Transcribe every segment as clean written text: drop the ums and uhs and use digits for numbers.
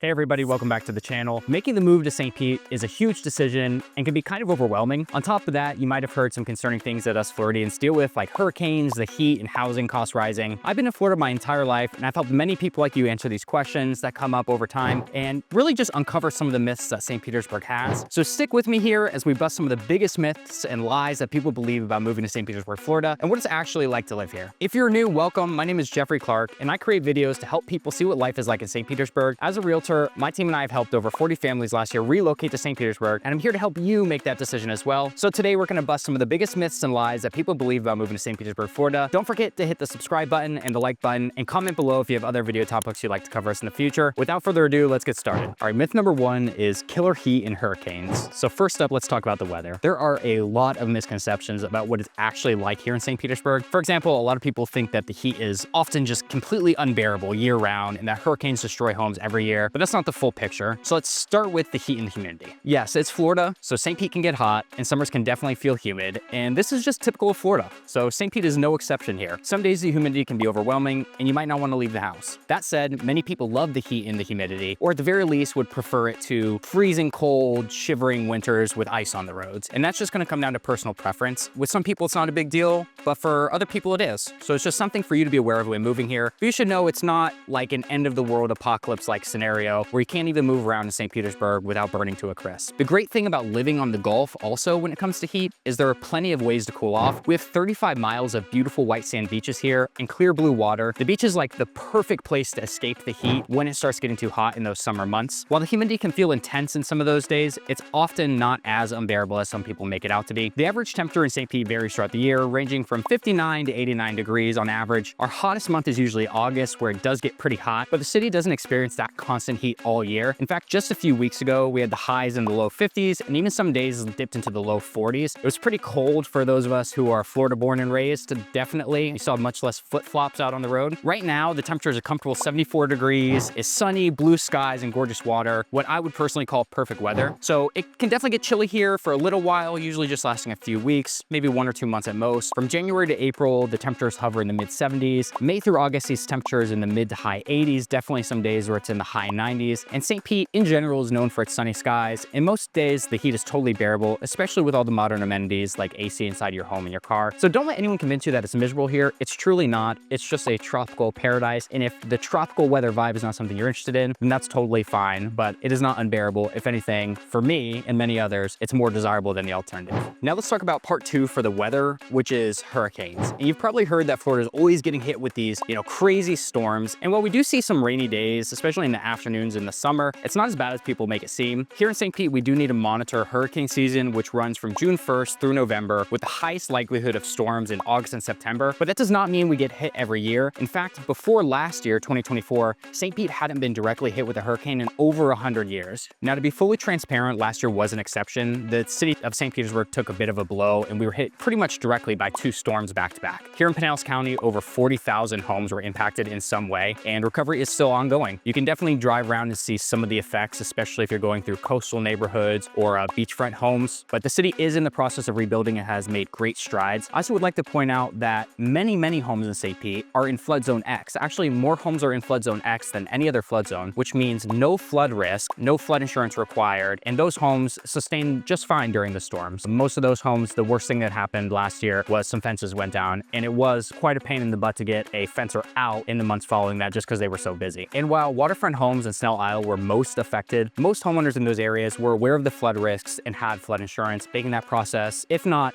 Hey everybody, welcome back to the channel. Making the move to St. Pete is a huge decision and can be kind of overwhelming. On top of that, you might have heard some concerning things that us Floridians deal with, like hurricanes, the heat, and housing costs rising. I've been in Florida my entire life, and I've helped many people like you answer these questions that come up over time and really just uncover some of the myths that St. Petersburg has. So stick with me here as we bust some of the biggest myths and lies that people believe about moving to St. Petersburg, Florida, and what it's actually like to live here. If you're new, welcome. My name is Jeffrey Clark, and I create videos to help people see what life is like in St. Petersburg. As a realtor, my team and I have helped over 40 families last year relocate to St. Petersburg, and I'm here to help you make that decision as well. So today we're going to bust some of the biggest myths and lies that people believe about moving to St. Petersburg, Florida. Don't forget to hit the subscribe button and the like button, and comment below if you have other video topics you'd like to cover us in the future. Without further ado, let's get started. All right, myth number one is killer heat and hurricanes. So first up, let's talk about the weather. There are a lot of misconceptions about what it's actually like here in St. Petersburg. For example, a lot of people think that the heat is often just completely unbearable year round and that hurricanes destroy homes every year, but that's not the full picture. So let's start with the heat and the humidity. Yes, it's Florida, so St. Pete can get hot and summers can definitely feel humid, and this is just typical of Florida. So St. Pete is no exception here. Some days the humidity can be overwhelming and you might not want to leave the house. That said, many people love the heat and the humidity, or at the very least would prefer it to freezing cold, shivering winters with ice on the roads. And that's just going to come down to personal preference. With some people, it's not a big deal, but for other people it is. So it's just something for you to be aware of when moving here. But you should know it's not like an end of the world apocalypse-like scenario where you can't even move around in St. Petersburg without burning to a crisp. The great thing about living on the Gulf also when it comes to heat is there are plenty of ways to cool off. We have 35 miles of beautiful white sand beaches here and clear blue water. The beach is like the perfect place to escape the heat when it starts getting too hot in those summer months. While the humidity can feel intense in some of those days, it's often not as unbearable as some people make it out to be. The average temperature in St. Pete varies throughout the year, ranging from 59 to 89 degrees on average. Our hottest month is usually August, where it does get pretty hot, but the city doesn't experience that constant heat all year. In fact, just a few weeks ago, we had the highs in the low 50s, and even some days dipped into the low 40s. It was pretty cold for those of us who are Florida born and raised, definitely. You saw much less flip-flops out on the road. Right now, the temperature is a comfortable 74 degrees. It's sunny, blue skies, and gorgeous water, what I would personally call perfect weather. So it can definitely get chilly here for a little while, usually just lasting a few weeks, maybe 1 or 2 months at most. From January to April, the temperatures hover in the mid 70s. May through August, these temperatures in the mid to high 80s, definitely some days where it's in the high 90s. And St. Pete in general is known for its sunny skies, and most days the heat is totally bearable, especially with all the modern amenities like AC inside your home and your car. So don't let anyone convince you that it's miserable here. It's truly not. It's just a tropical paradise, and if the tropical weather vibe is not something you're interested in, then that's totally fine, but it is not unbearable. If anything, for me and many others, it's more desirable than the alternative. Now let's talk about part two for the weather, which is hurricanes. And you've probably heard that Florida is always getting hit with these, crazy storms. And while we do see some rainy days, especially in the afternoons in the summer, it's not as bad as people make it seem. Here in St. Pete, we do need to monitor hurricane season, which runs from June 1st through November, with the highest likelihood of storms in August and September. But that does not mean we get hit every year. In fact, before last year, 2024, St. Pete hadn't been directly hit with a hurricane in over 100 years. Now, to be fully transparent, last year was an exception. The city of St. Petersburg took a bit of a blow, and we were hit pretty much directly by 2 storms back to back. Here in Pinellas County, over 40,000 homes were impacted in some way, and recovery is still ongoing. You can definitely drive around and see some of the effects, especially if you're going through coastal neighborhoods or beachfront homes. But the city is in the process of rebuilding and has made great strides. I also would like to point out that many homes in St. Pete are in flood zone X. Actually, more homes are in flood zone X than any other flood zone, which means no flood risk, no flood insurance required, and those homes sustain just fine during the storms. Most of those homes, the worst thing that happened last year was some fences went down, and it was quite a pain in the butt to get a fencer out in the months following that just because they were so busy. And while waterfront homes in Snell Isle were most affected, most homeowners in those areas were aware of the flood risks and had flood insurance, making that process, if not,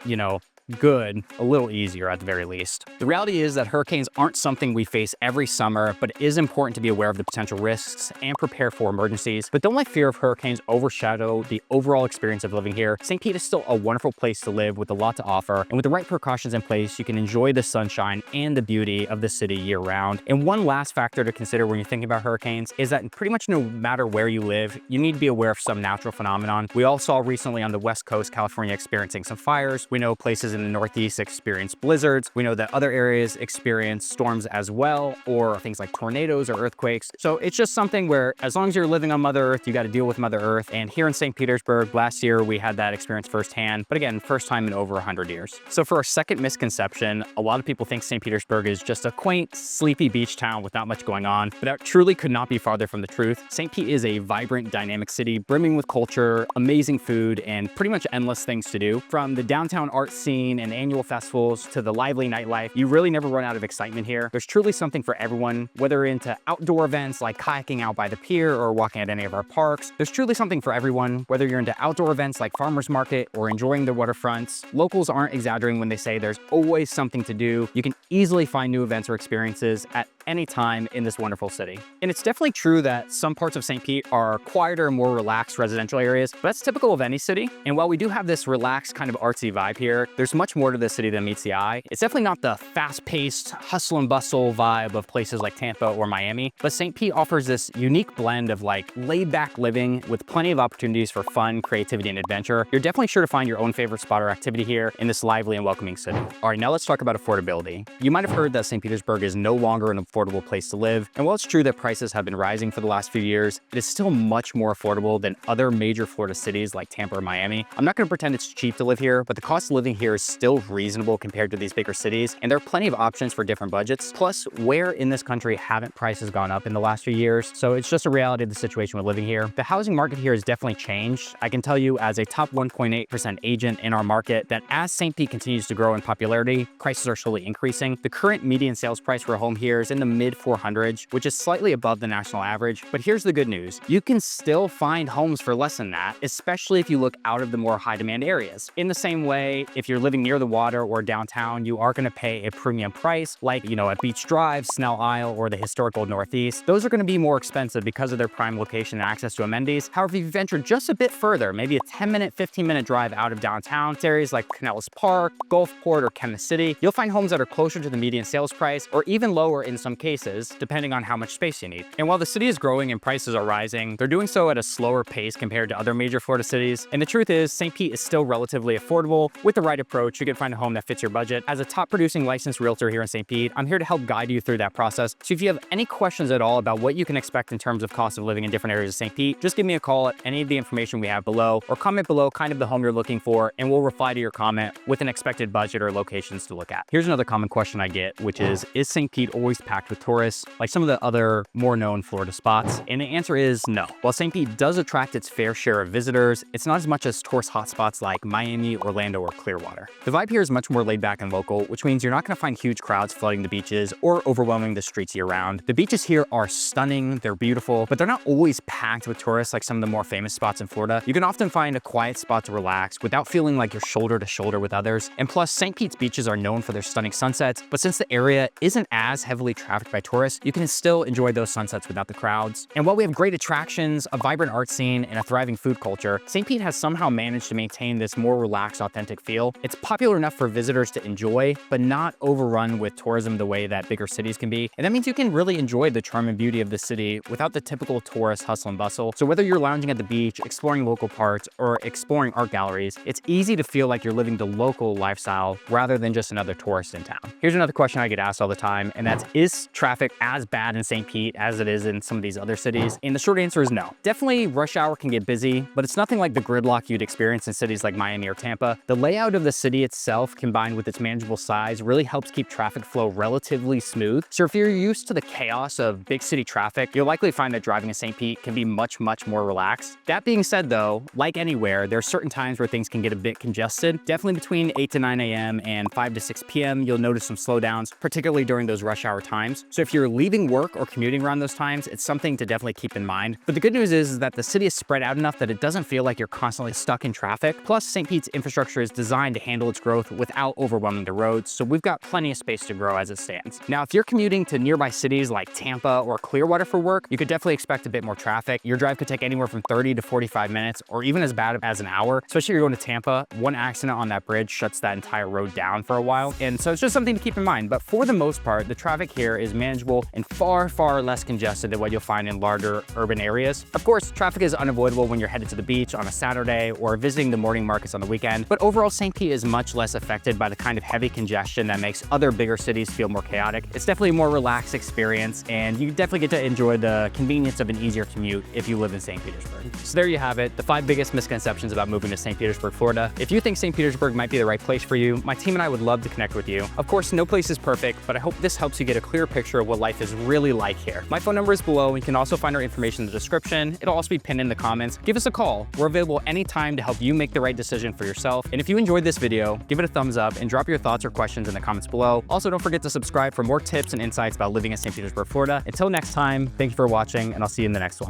good, a little easier at the very least. The reality is that hurricanes aren't something we face every summer, but it is important to be aware of the potential risks and prepare for emergencies. But don't let fear of hurricanes overshadow the overall experience of living here. St. Pete is still a wonderful place to live with a lot to offer, and with the right precautions in place, you can enjoy the sunshine and the beauty of the city year round. And one last factor to consider when you're thinking about hurricanes is that pretty much no matter where you live, you need to be aware of some natural phenomenon. We all saw recently on the West Coast, California experiencing some fires. We know places in in the Northeast experience blizzards. We know that other areas experience storms as well, or things like tornadoes or earthquakes. So it's just something where as long as you're living on Mother Earth, you got to deal with Mother Earth. And here in St. Petersburg, last year we had that experience firsthand, but again, first time in over 100 years. So for our second misconception, a lot of people think St. Petersburg is just a quaint, sleepy beach town with not much going on, but that truly could not be farther from the truth. St. Pete is a vibrant, dynamic city brimming with culture, amazing food, and pretty much endless things to do. From the downtown art scene and annual festivals to the lively nightlife, you really never run out of excitement here. There's truly something for everyone, whether into outdoor events like kayaking out by the pier or walking at any of our parks. There's truly something for everyone, whether you're into outdoor events like farmers market or enjoying the waterfronts. Locals aren't exaggerating when they say there's always something to do. You can easily find new events or experiences at any time in this wonderful city. And it's definitely true that some parts of St. Pete are quieter and more relaxed residential areas, but that's typical of any city. And while we do have this relaxed kind of artsy vibe here, there's much more to this city than meets the eye. It's definitely not the fast-paced hustle and bustle vibe of places like Tampa or Miami, but St. Pete offers this unique blend of like laid-back living with plenty of opportunities for fun, creativity, and adventure. You're definitely sure to find your own favorite spot or activity here in this lively and welcoming city. All right, now let's talk about affordability. You might have heard that St. Petersburg is no longer an affordable place to live. And while it's true that prices have been rising for the last few years, it is still much more affordable than other major Florida cities like Tampa or Miami. I'm not going to pretend it's cheap to live here, but the cost of living here is still reasonable compared to these bigger cities. And there are plenty of options for different budgets. Plus, where in this country haven't prices gone up in the last few years? So it's just a reality of the situation with living here. The housing market here has definitely changed. I can tell you as a top 1.8% agent in our market that as St. Pete continues to grow in popularity, prices are slowly increasing. The current median sales price for a home here is in the mid 400s, which is slightly above the national average. But here's the good news. You can still find homes for less than that, especially if you look out of the more high demand areas. In the same way, if you're living near the water or downtown, you are going to pay a premium price like, at Beach Drive, Snell Isle, or the historical Northeast. Those are going to be more expensive because of their prime location and access to amenities. However, if you venture just a bit further, maybe a 10-minute, 15-minute drive out of downtown to areas like Pinellas Park, Gulfport, or Kansas City, you'll find homes that are closer to the median sales price or even lower in some cases, depending on how much space you need. And while the city is growing and prices are rising, they're doing so at a slower pace compared to other major Florida cities. And the truth is, St. Pete is still relatively affordable. With the right approach, you can find a home that fits your budget. As a top producing licensed realtor here in St. Pete, I'm here to help guide you through that process. So if you have any questions at all about what you can expect in terms of cost of living in different areas of St. Pete, just give me a call at any of the information we have below or comment below kind of the home you're looking for, and we'll reply to your comment with an expected budget or locations to look at. Here's another common question I get, which is St. Pete always packed with tourists like some of the other more known Florida spots? And the answer is no. While St. Pete does attract its fair share of visitors, it's not as much as tourist hotspots like Miami, Orlando, or Clearwater. The vibe here is much more laid back and local, which means you're not going to find huge crowds flooding the beaches or overwhelming the streets year-round. The beaches here are stunning, they're beautiful, but they're not always packed with tourists like some of the more famous spots in Florida. You can often find a quiet spot to relax without feeling like you're shoulder to shoulder with others. And plus, St. Pete's beaches are known for their stunning sunsets, but since the area isn't as heavily trafficked by tourists, you can still enjoy those sunsets without the crowds. And while we have great attractions, a vibrant art scene, and a thriving food culture, St. Pete has somehow managed to maintain this more relaxed, authentic feel. It's popular enough for visitors to enjoy, but not overrun with tourism the way that bigger cities can be. And that means you can really enjoy the charm and beauty of the city without the typical tourist hustle and bustle. So whether you're lounging at the beach, exploring local parks, or exploring art galleries, it's easy to feel like you're living the local lifestyle rather than just another tourist in town. Here's another question I get asked all the time, and that's, is traffic as bad in St. Pete as it is in some of these other cities? And the short answer is no. Definitely rush hour can get busy, but it's nothing like the gridlock you'd experience in cities like Miami or Tampa. The layout of the city itself, combined with its manageable size, really helps keep traffic flow relatively smooth. So if you're used to the chaos of big city traffic, you'll likely find that driving in St. Pete can be much more relaxed. That being said though, like anywhere, there are certain times where things can get a bit congested. Definitely between 8 to 9 a.m. and 5 to 6 p.m., you'll notice some slowdowns, particularly during those rush hour times. So if you're leaving work or commuting around those times, it's something to definitely keep in mind. But the good news is that the city is spread out enough that it doesn't feel like you're constantly stuck in traffic. Plus, St. Pete's infrastructure is designed to handle its growth without overwhelming the roads, so we've got plenty of space to grow as it stands. Now, if you're commuting to nearby cities like Tampa or Clearwater for work, you could definitely expect a bit more traffic. Your drive could take anywhere from 30 to 45 minutes, or even as bad as an hour. Especially if you're going to Tampa, one accident on that bridge shuts that entire road down for a while. And so it's just something to keep in mind. But for the most part, the traffic here is manageable and far, far less congested than what you'll find in larger urban areas. Of course, traffic is unavoidable when you're headed to the beach on a Saturday or visiting the morning markets on the weekend, but overall St. Pete is much less affected by the kind of heavy congestion that makes other bigger cities feel more chaotic. It's definitely a more relaxed experience, and you definitely get to enjoy the convenience of an easier commute if you live in St. Petersburg. So there you have it, the 5 biggest misconceptions about moving to St. Petersburg, Florida. If you think St. Petersburg might be the right place for you, my team and I would love to connect with you. Of course, no place is perfect, but I hope this helps you get a clear picture of what life is really like here. My phone number is below. You can also find our information in the description. It'll also be pinned in the comments. Give us a call. We're available anytime to help you make the right decision for yourself. And if you enjoyed this video, give it a thumbs up and drop your thoughts or questions in the comments below. Also, don't forget to subscribe for more tips and insights about living in St. Petersburg, Florida. Until next time, thank you for watching, and I'll see you in the next one.